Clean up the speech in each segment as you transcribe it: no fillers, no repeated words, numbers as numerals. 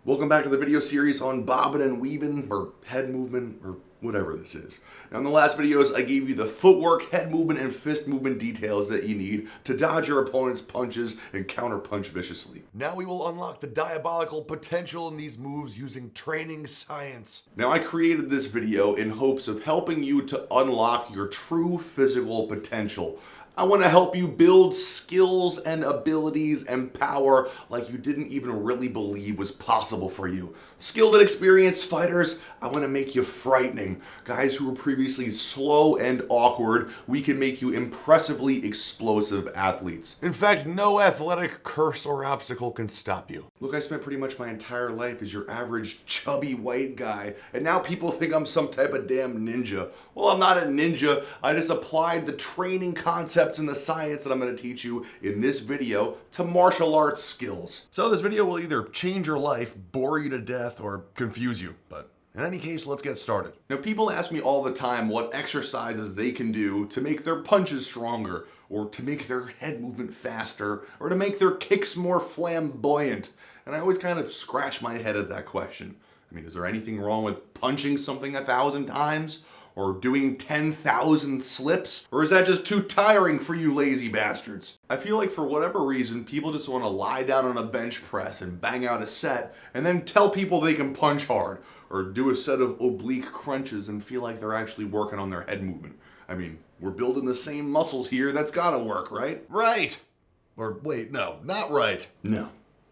Welcome back to the video series on bobbing and weaving, or head movement, or whatever this is. Now in the last videos, I gave you the footwork, head movement, and fist movement details that you need to dodge your opponent's punches and counterpunch viciously. Now we will unlock the diabolical potential in these moves using training science. Now I created this video in hopes of helping you to unlock your true physical potential. I want to help you build skills and abilities and power like you didn't even really believe was possible for you. Skilled and experienced fighters, I want to make you frightening. Guys who were previously slow and awkward, we can make you impressively explosive athletes. In fact, no athletic curse or obstacle can stop you. Look, I spent pretty much my entire life as your average chubby white guy, and now people think I'm some type of damn ninja. Well, I'm not a ninja. I just applied the training concepts and the science that I'm going to teach you in this video to martial arts skills. So this video will either change your life, bore you to death, or confuse you, but in any case, let's get started. Now, people ask me all the time what exercises they can do to make their punches stronger, or to make their head movement faster, or to make their kicks more flamboyant. And I always kind of scratch my head at that question. I mean, is there anything wrong with punching something 1,000 times? Or doing 10,000 slips? Or is that just too tiring for you lazy bastards? I feel like for whatever reason, people just want to lie down on a bench press and bang out a set, and then tell people they can punch hard, or do a set of oblique crunches and feel like they're actually working on their head movement. I mean, we're building the same muscles here, that's gotta work, right? Right! Or wait, no, not right. No,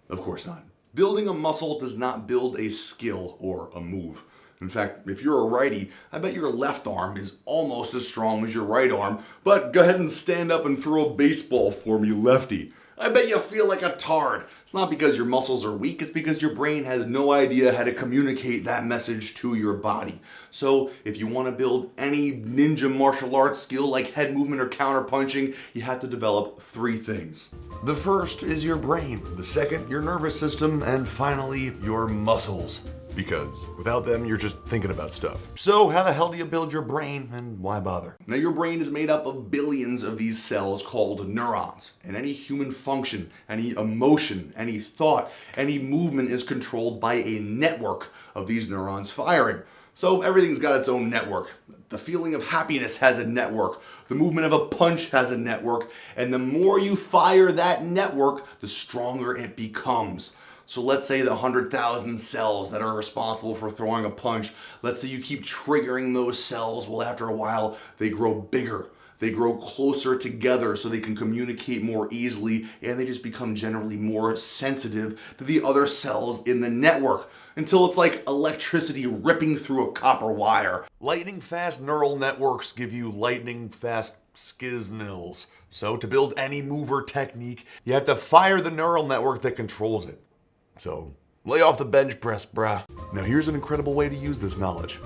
of course not. Building a muscle does not build a skill or a move. In fact, if you're a righty, I bet your left arm is almost as strong as your right arm, but go ahead and stand up and throw a baseball for me, lefty. I bet you feel like a tard. It's not because your muscles are weak, it's because your brain has no idea how to communicate that message to your body. So if you want to build any ninja martial arts skill like head movement or counterpunching, you have to develop 3 things. The first is your brain, the second your nervous system, and finally your muscles. Because without them, you're just thinking about stuff. So how the hell do you build your brain, and why bother? Now, your brain is made up of billions of these cells called neurons. And any human function, any emotion, any thought, any movement is controlled by a network of these neurons firing. So everything's got its own network. The feeling of happiness has a network. The movement of a punch has a network. And the more you fire that network, the stronger it becomes. So let's say the 100,000 cells that are responsible for throwing a punch, let's say you keep triggering those cells. Well, after a while, they grow bigger. They grow closer together so they can communicate more easily, and they just become generally more sensitive to the other cells in the network until it's like electricity ripping through a copper wire. Lightning fast neural networks give you lightning fast skiznils. So to build any move or technique, you have to fire the neural network that controls it. So, lay off the bench press, brah. Now here's an incredible way to use this knowledge.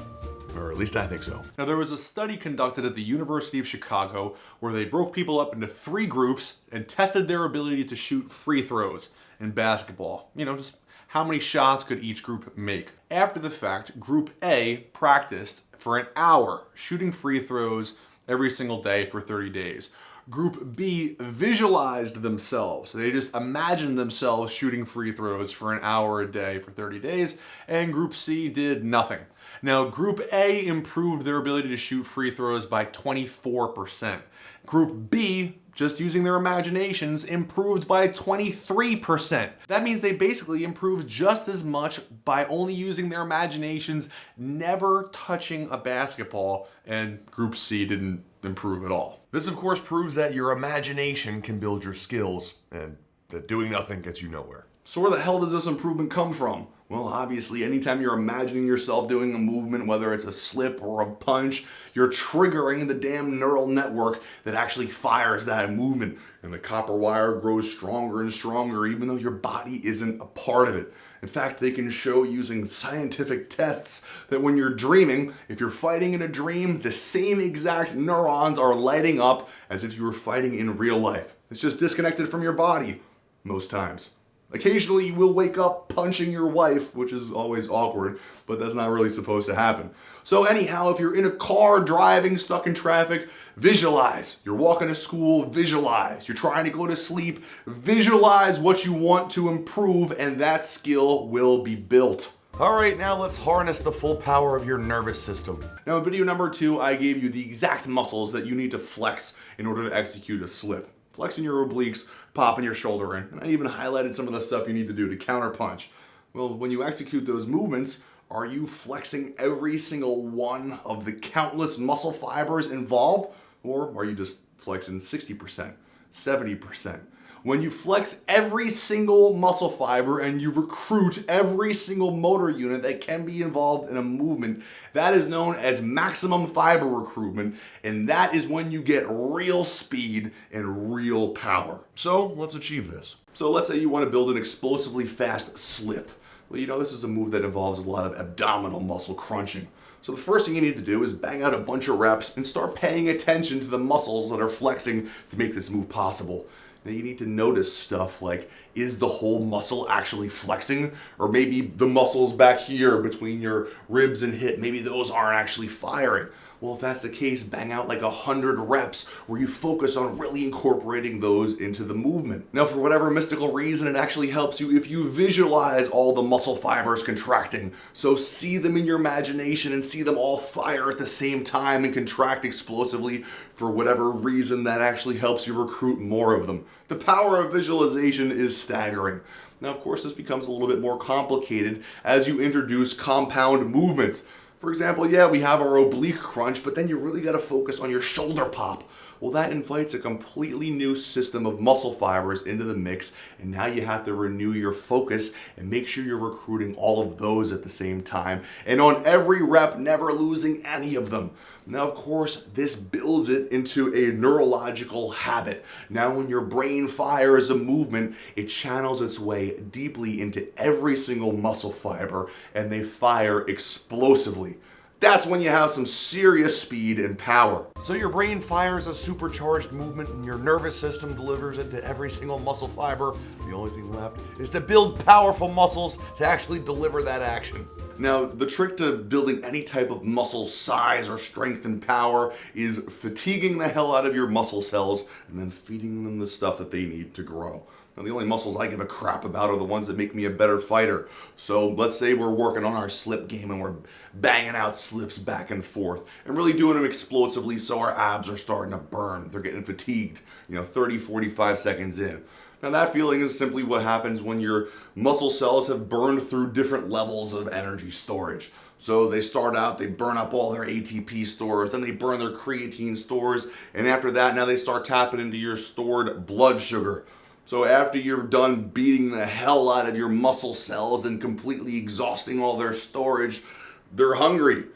Or at least I think so. Now there was a study conducted at the University of Chicago where they broke people up into 3 groups and tested their ability to shoot free throws in basketball. You know, just how many shots could each group make. After the fact, Group A practiced for an hour shooting free throws every single day for 30 days. Group B visualized themselves. They just imagined themselves shooting free throws for an hour a day for 30 days, and Group C did nothing. Now, Group A improved their ability to shoot free throws by 24%. Group B, just using their imaginations, improved by 23%. That means they basically improved just as much by only using their imaginations, never touching a basketball, and Group C didn't improve at all. This, of course, proves that your imagination can build your skills, and that doing nothing gets you nowhere. So where the hell does this improvement come from? Well, obviously, anytime you're imagining yourself doing a movement, whether it's a slip or a punch, you're triggering the damn neural network that actually fires that movement. And the copper wire grows stronger and stronger, even though your body isn't a part of it. In fact, they can show using scientific tests that when you're dreaming, if you're fighting in a dream, the same exact neurons are lighting up as if you were fighting in real life. It's just disconnected from your body, most times. Occasionally you will wake up punching your wife, which is always awkward, but that's not really supposed to happen. So anyhow, if you're in a car driving, stuck in traffic, visualize. You're walking to school, visualize. You're trying to go to sleep, visualize what you want to improve, and that skill will be built. All right, now let's harness the full power of your nervous system. Now in video number 2, I gave you the exact muscles that you need to flex in order to execute a slip. Flexing your obliques, popping your shoulder in, and I even highlighted some of the stuff you need to do to counterpunch. Well, when you execute those movements, are you flexing every single one of the countless muscle fibers involved? Or are you just flexing 60%, 70%? When you flex every single muscle fiber and you recruit every single motor unit that can be involved in a movement, that is known as maximum fiber recruitment, and that is when you get real speed and real power. So let's achieve this. So let's say you want to build an explosively fast slip. Well, you know, this is a move that involves a lot of abdominal muscle crunching. So the first thing you need to do is bang out a bunch of reps and start paying attention to the muscles that are flexing to make this move possible. Now you need to notice stuff like, is the whole muscle actually flexing? Or maybe the muscles back here between your ribs and hip, maybe those aren't actually firing. Well, if that's the case, bang out like 100 reps where you focus on really incorporating those into the movement. Now, for whatever mystical reason, it actually helps you if you visualize all the muscle fibers contracting. So see them in your imagination and see them all fire at the same time and contract explosively. For whatever reason, that actually helps you recruit more of them. The power of visualization is staggering. Now, of course, this becomes a little bit more complicated as you introduce compound movements. For example, yeah, we have our oblique crunch, but then you really got to focus on your shoulder pop. Well, that invites a completely new system of muscle fibers into the mix, and now you have to renew your focus and make sure you're recruiting all of those at the same time, and on every rep, never losing any of them. Now, of course, this builds it into a neurological habit. Now, when your brain fires a movement, it channels its way deeply into every single muscle fiber, and they fire explosively. That's when you have some serious speed and power. So your brain fires a supercharged movement and your nervous system delivers it to every single muscle fiber. The only thing left is to build powerful muscles to actually deliver that action. Now, the trick to building any type of muscle size or strength and power is fatiguing the hell out of your muscle cells and then feeding them the stuff that they need to grow. Now, the only muscles I give a crap about are the ones that make me a better fighter. So let's say we're working on our slip game and we're banging out slips back and forth and really doing them explosively so our abs are starting to burn. They're getting fatigued, 30, 45 seconds in. Now that feeling is simply what happens when your muscle cells have burned through different levels of energy storage. So they start out, they burn up all their ATP stores, then they burn their creatine stores, and after that, now they start tapping into your stored blood sugar. So after you're done beating the hell out of your muscle cells and completely exhausting all their storage, they're hungry.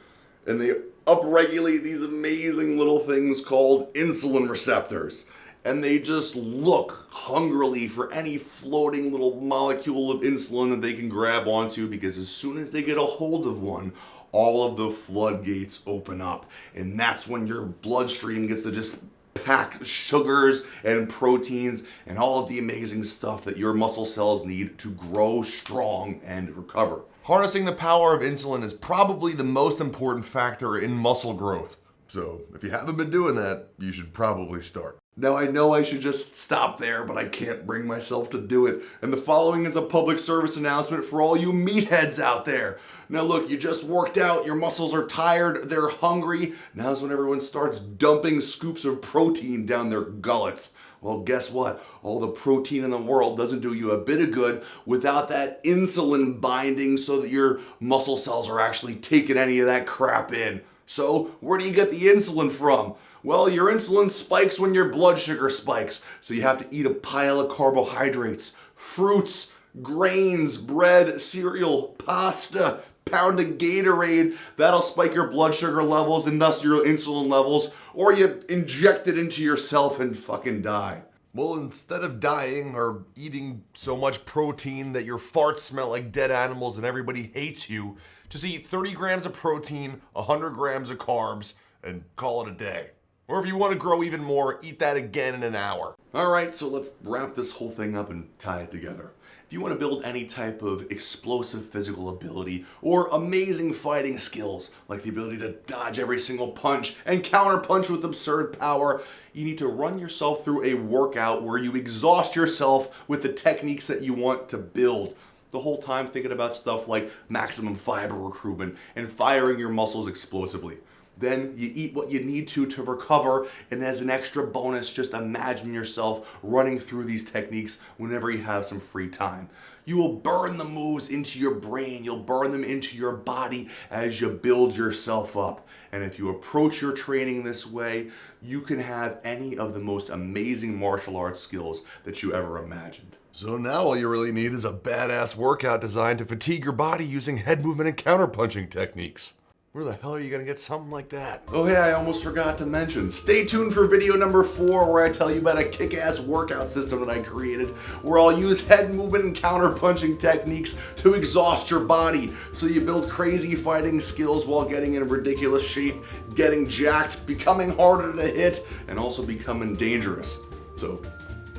And they upregulate these amazing little things called insulin receptors. And they just look hungrily for any floating little molecule of insulin that they can grab onto, because as soon as they get a hold of one, all of the floodgates open up. And that's when your bloodstream gets to just pack sugars and proteins and all of the amazing stuff that your muscle cells need to grow strong and recover. Harnessing the power of insulin is probably the most important factor in muscle growth. So if you haven't been doing that, you should probably start. Now, I know I should just stop there, but I can't bring myself to do it. And the following is a public service announcement for all you meatheads out there. Now look, you just worked out, your muscles are tired, they're hungry. Now's when everyone starts dumping scoops of protein down their gullets. Well, guess what? All the protein in the world doesn't do you a bit of good without that insulin binding so that your muscle cells are actually taking any of that crap in. So where do you get the insulin from? Well, your insulin spikes when your blood sugar spikes. So you have to eat a pile of carbohydrates, fruits, grains, bread, cereal, pasta, pound of Gatorade. That'll spike your blood sugar levels and thus your insulin levels. Or you inject it into yourself and fucking die. Well, instead of dying or eating so much protein that your farts smell like dead animals and everybody hates you, just eat 30 grams of protein, 100 grams of carbs, and call it a day. Or if you want to grow even more, eat that again in an hour. All right, so let's wrap this whole thing up and tie it together. If you want to build any type of explosive physical ability or amazing fighting skills, like the ability to dodge every single punch and counter punch with absurd power, you need to run yourself through a workout where you exhaust yourself with the techniques that you want to build. The whole time thinking about stuff like maximum fiber recruitment and firing your muscles explosively. Then you eat what you need to recover, and as an extra bonus, just imagine yourself running through these techniques whenever you have some free time. You will burn the moves into your brain, you'll burn them into your body as you build yourself up. And if you approach your training this way, you can have any of the most amazing martial arts skills that you ever imagined. So now all you really need is a badass workout designed to fatigue your body using head movement and counterpunching techniques. Where the hell are you gonna get something like that? Oh hey, I almost forgot to mention, stay tuned for video number 4 where I tell you about a kick-ass workout system that I created where I'll use head movement and counter-punching techniques to exhaust your body so you build crazy fighting skills while getting in ridiculous shape, getting jacked, becoming harder to hit, and also becoming dangerous. So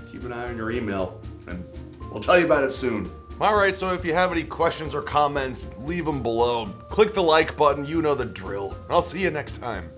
keep an eye on your email and I'll tell you about it soon. Alright, so if you have any questions or comments, leave them below. Click the like button, you know the drill. I'll see you next time.